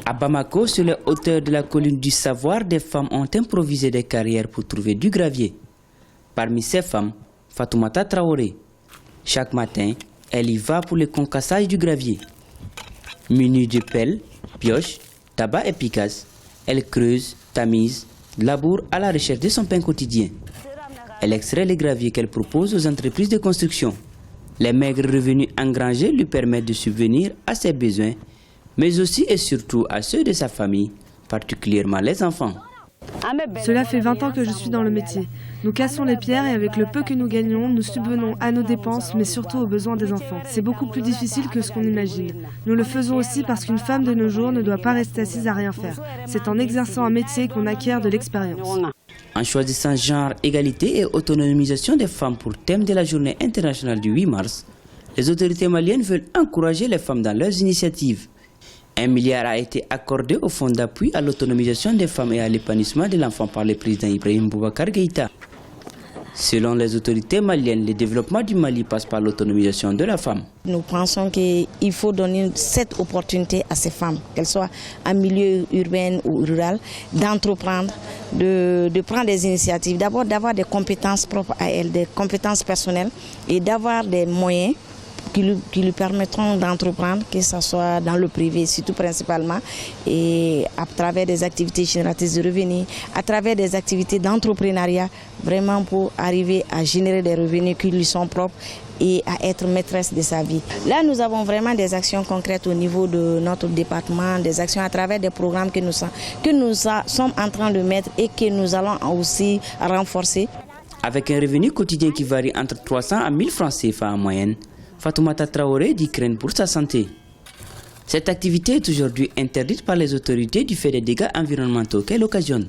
À Bamako, sur les hauteurs de la colline du savoir, des femmes ont improvisé des carrières pour trouver du gravier. Parmi ces femmes, Fatoumata Traoré. Chaque matin, elle y va pour le concassage du gravier. Munie de pelles, pioches, tabac et picasses, elle creuse, tamise, laboure à la recherche de son pain quotidien. Elle extrait les graviers qu'elle propose aux entreprises de construction. Les maigres revenus engrangés lui permettent de subvenir à ses besoins, mais aussi et surtout à ceux de sa famille, particulièrement les enfants. Cela fait 20 ans que je suis dans le métier. Nous cassons les pierres et avec le peu que nous gagnons, nous subvenons à nos dépenses, mais surtout aux besoins des enfants. C'est beaucoup plus difficile que ce qu'on imagine. Nous le faisons aussi parce qu'une femme de nos jours ne doit pas rester assise à rien faire. C'est en exerçant un métier qu'on acquiert de l'expérience. En choisissant genre, égalité et autonomisation des femmes pour thème de la journée internationale du 8 mars, les autorités maliennes veulent encourager les femmes dans leurs initiatives. 1 milliard a été accordé au fonds d'appui à l'autonomisation des femmes et à l'épanouissement de l'enfant par le président Ibrahim Boubacar Keïta. Selon les autorités maliennes, le développement du Mali passe par l'autonomisation de la femme. Nous pensons qu'il faut donner cette opportunité à ces femmes, qu'elles soient en milieu urbain ou rural, d'entreprendre, de prendre des initiatives, d'abord d'avoir des compétences propres à elles, des compétences personnelles et d'avoir des moyens qui lui permettront d'entreprendre, que ce soit dans le privé, surtout principalement, et à travers des activités génératrices de revenus, à travers des activités d'entrepreneuriat, vraiment pour arriver à générer des revenus qui lui sont propres et à être maîtresse de sa vie. Là, nous avons vraiment des actions concrètes au niveau de notre département, des actions à travers des programmes que nous sommes en train de mettre et que nous allons aussi renforcer. Avec un revenu quotidien qui varie entre 300 à 1000 francs CFA en moyenne, Fatoumata Traoré dit craindre pour sa santé. Cette activité est aujourd'hui interdite par les autorités du fait des dégâts environnementaux qu'elle occasionne.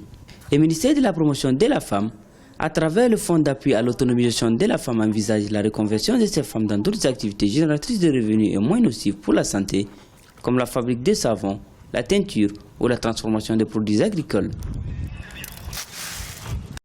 Le ministère de la Promotion de la Femme, à travers le Fonds d'appui à l'autonomisation de la femme, envisage la reconversion de ces femmes dans d'autres activités génératrices de revenus et moins nocives pour la santé, comme la fabrique de savon, la teinture ou la transformation des produits agricoles.